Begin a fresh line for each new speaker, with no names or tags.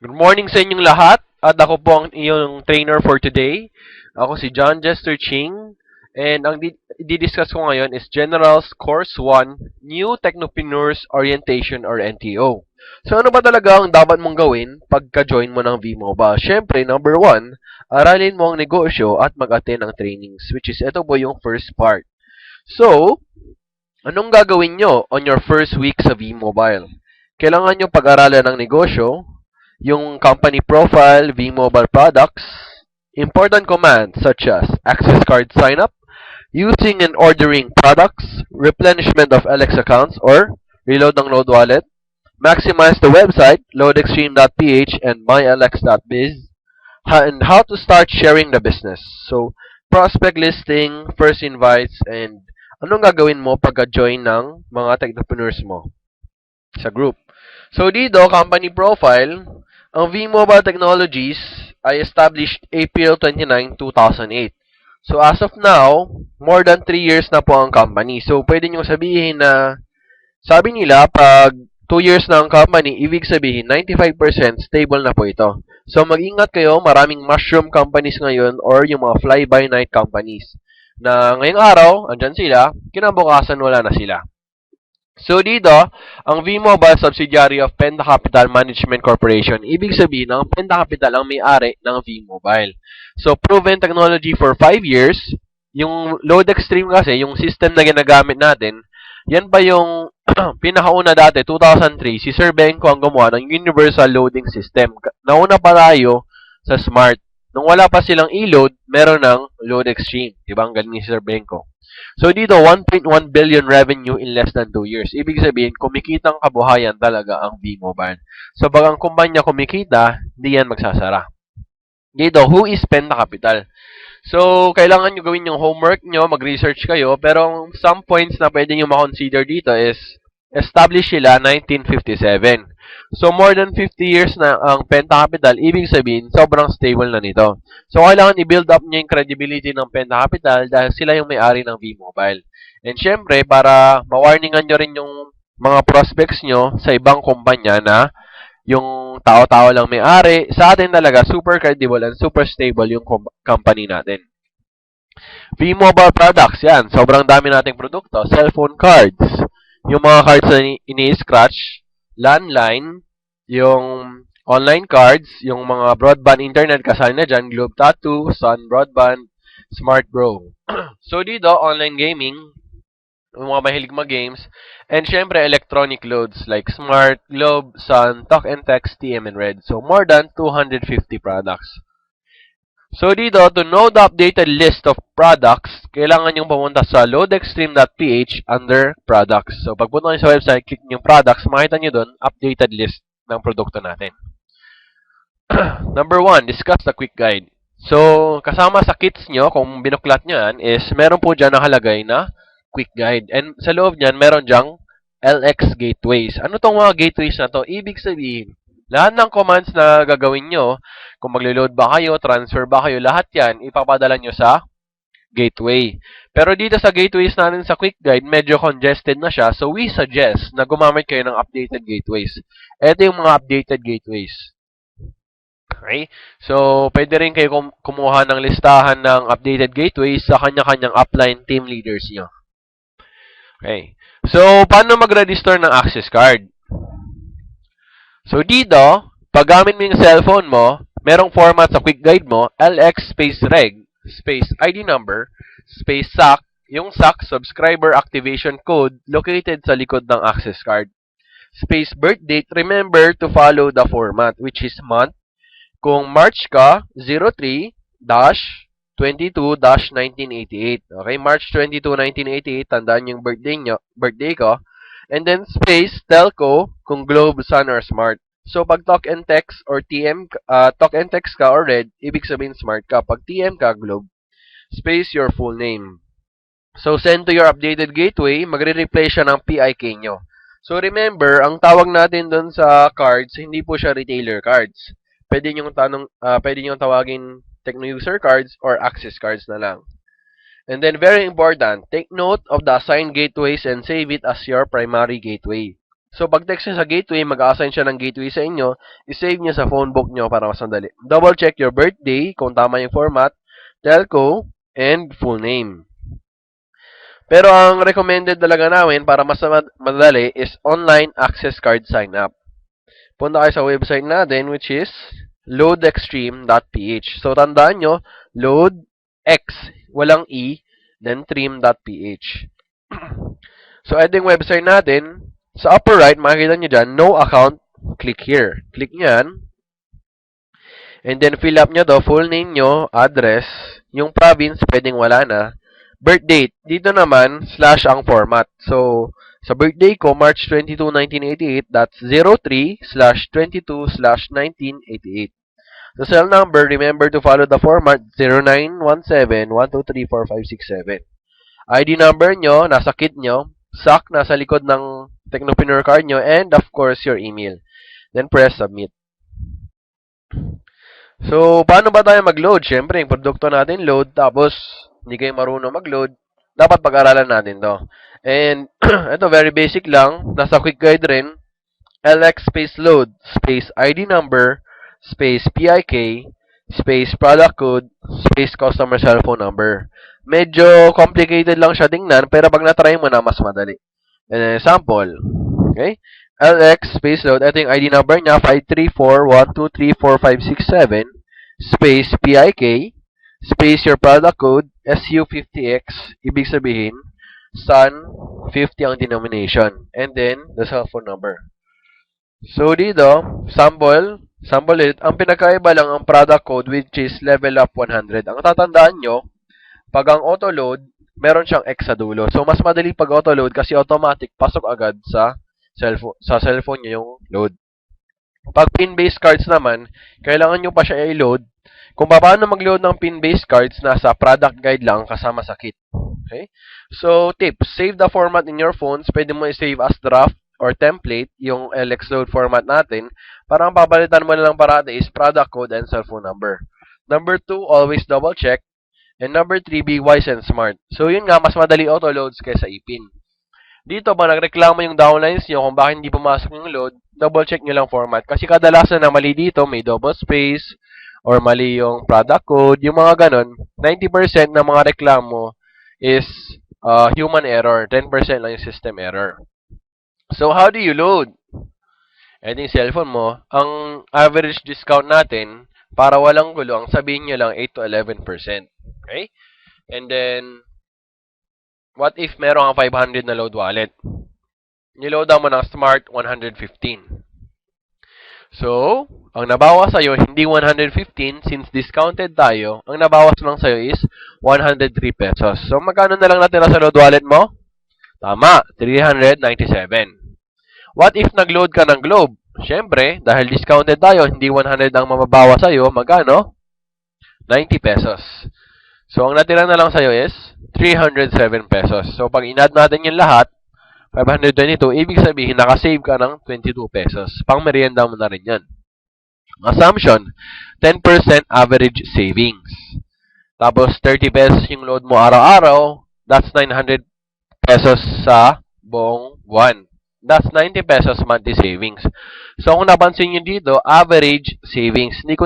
Good morning sa inyong lahat at ako po ang iyong trainer for today. Ako si John Jester Ching and ang di-discuss ko ngayon is General's Course 1, New Technopreneurs Orientation or NTO. So ano ba talaga ang dapat mong gawin pagka-join mo ng V-Mobile? Siyempre, number 1, aralin mo ang negosyo at mag-attend ng trainings, which is ito po yung first part. So, anong gagawin nyo on your first week sa V-Mobile? Kailangan nyo pag-aralan ng negosyo, yung company profile, V-Mobile products, important commands such as access card sign-up, using and ordering products, replenishment of LX accounts or reload ng load wallet, maximize the website, loadextreme.ph and mylx.biz, and how to start sharing the business. So, prospect listing, first invites, and anong gagawin mo pagka-join ng mga technopreneurs mo sa group. So, dito, company profile, ang V-Mobile Technologies ay established April 29, 2008. So, as of now, more than 3 years na po ang company. So, pwede nyo sabihin na, sabi nila, pag 2 years na ang company, ibig sabihin, 95% stable na po ito. So, mag-ingat kayo, maraming mushroom companies ngayon or yung mga fly-by-night companies na ngayong araw, andyan sila, kinabukasan wala na sila. So dito, ang V-Mobile subsidiary of Penta Capital Management Corporation. Ibig sabihin, ang Penta Capital ang may-ari ng V-Mobile. So proven technology for 5 years. Yung Load Extreme kasi, yung system na ginagamit natin, yan pa yung pinakauna dati, 2003, si Sir Benko ang gumawa ng Universal Loading System. Nauna pa tayo sa Smart. Nung wala pa silang e-load, meron ng Load Extreme. Diba? Ang galing ni Sir Benko. So dito, 1.1 billion revenue in less than 2 years. Ibig sabihin, kumikitang kabuhayan talaga ang V-Mobile. So pag ang kumpanya kumikita, hindi yan magsasara. Dito, who is Penta Capital? So, kailangan nyo gawin yung homework nyo, mag-research kayo, pero some points na pwede nyo ma-consider dito is, established sila 1957. So, more than 50 years na ang Penta Capital, ibig sabihin, sobrang stable na nito. So, kailangan i-build up nyo yung credibility ng Penta Capital dahil sila yung may-ari ng V-Mobile. And syempre, para ma-warningan nyo rin yung mga prospects nyo sa ibang kumpanya na yung tao-tao lang may-ari, sa atin talaga, super credible and super stable yung company natin. V-Mobile products, yan. Sobrang dami nating produkto. Cellphone cards. Yung mga cards na ini-scratch. Landline. Yung online cards. Yung mga broadband internet kasali na dyan. Globe Tattoo, Sun Broadband, Smart Bro. So dito, online gaming. Yung mga mahilig mag-games. And syempre, electronic loads like Smart, Globe, Sun, Talk and Text, TM, and Red. So more than 250 products. So dito, to know the updated list of products, kailangan yung pumunta sa loadextreme.ph under products. So pagpunta nyo sa website, click nyo yung products, makita nyo doon, updated list ng produkto natin. Number 1, discuss the quick guide. So, kasama sa kits nyo, kung binuklat nyo yan, is meron po dyan nakalagay na quick guide. And sa loob nyan, meron dyang LX gateways. Ano tong mga gateways na to? Ibig sabihin, lahat ng commands na gagawin nyo, kung maglo-load ba kayo, transfer ba kayo, lahat yan, ipapadala nyo sa gateway. Pero dito sa gateways natin sa quick guide, medyo congested na siya. So, we suggest na gumamit kayo ng updated gateways. Ito yung mga updated gateways. Okay? So, pwede rin kayo kumuha ng listahan ng updated gateways sa kanya-kanyang upline team leaders nyo. Okay. So, paano mag-register ng access card? So, dito, pag gamit mo yung cellphone mo, merong format sa quick guide mo, LX space reg, space ID number, space SAC, yung SAC, subscriber activation code, located sa likod ng access card. Space birth date, remember to follow the format, which is month. Kung March ka, 03-22-1988. Okay, March 22, 1988, tandaan yung birthday ko. And then space, telco, kung Globe, Sun, or Smart. So, pag talk and text or TM, talk and text ka or red, ibig sabihin Smart ka. Pag TM ka, Globe. Space, your full name. So, send to your updated gateway, magre-replay siya ng PIK nyo. So, remember, ang tawag natin doon sa cards, hindi po siya retailer cards. Pwede nyo tawagin Techno User cards or Access cards na lang. And then, very important, take note of the assigned gateways and save it as your primary gateway. So, pag text nyo sa gateway, mag-assign siya ng gateway sa inyo, isave nyo sa phone book nyo para mas madali. Double check your birthday, kung tama yung format, telco, and full name. Pero ang recommended talaga namin para mas madali is online access card sign up. Punta kayo sa website natin which is loadextreme.ph. So, tandaan nyo, loadx, walang e, then stream.ph. So, ito yung website natin. Sa upper right, makikita nyo dyan, no account, click here. Click nyo yan. And then, fill up nyo to, full name nyo, address, yung province, pwedeng wala na. Birth date, dito naman, slash ang format. So, sa birthday ko, March 22, 1988, that's 03/22/1988. Sa cell number, remember to follow the format 0917-1234567. ID number nyo, nasa kit nyo. SAC, nasa likod ng Technopreneur card nyo. And, of course, your email. Then, press submit. So, paano ba tayo mag-load? Siyempre, yung produkto natin load, tapos hindi kayo marunong mag-load, dapat pag-aralan natin to. And, ito, very basic lang. Nasa quick guide rin. LX space load, space ID number, space PIK, space product code, space customer cellphone number. Medyo complicated lang siya tingnan, pero pag na-try mo na, mas madali. And example, okay? LX space load, ito yung ID number niya, 534123457, space PIK, space your product code, SU50X, ibig sabihin, Sun 50 ang denomination, and then the cell phone number. So, dito, sample ulit, ang pinakaiba lang ang product code which is level up 100. Ang tatandaan nyo, pag ang auto-load, meron siyang X sa dulo. So, mas madali pag auto-load kasi automatic, pasok agad sa cellphone nyo yung load. Pag pin-based cards naman, kailangan nyo pa siya i-load. Kung paano mag-load ng pin-based cards, nasa product guide lang kasama sa kit. Okay? So, tips. Save the format in your phones. Pwede mo i-save as draft or template yung LX load format natin. Para ang papalitan mo na lang parati is product code and cellphone number. Number 2, always double check. And number 3, be wise and smart. So, yun nga, mas madali auto-loads kaysa ipin. Dito ba, nagreklamo yung downlines nyo kung bakit hindi pumasok yung load, double check nyo lang format. Kasi kadalasan na mali dito, may double space, or mali yung product code, yung mga ganon, 90% ng mga reklamo is human error, 10% lang yung system error. So, how do you load? Ito yung cellphone mo. Ang average discount natin, para walang gulo, ang sabihin nyo lang 8 to 11%. Okay? And then, what if meron kang 500 na load wallet? Niloadan mo ng Smart 115. So, ang nabawas sa'yo, hindi 115, since discounted tayo, ang nabawas lang sa'yo is 103 pesos. So, magkano na lang natira sa load wallet mo? Tama, 397. What if nag-load ka ng Globe? Siyempre, dahil discounted tayo, hindi 100 ang mababawas sa'yo, magkano? 90 pesos. So, ang natira na lang sa'yo is 307 pesos. So, pag in-add natin yung lahat, 522, ibig sabihin, nakasave ka ng 22 pesos. Pang merienda mo na rin yan. Assumption, 10% average savings. Tapos, 30 pesos yung load mo araw-araw, that's 900 pesos sa buong buwan. That's 90 pesos monthly savings. So, kung napansin nyo dito, average savings. Hindi ko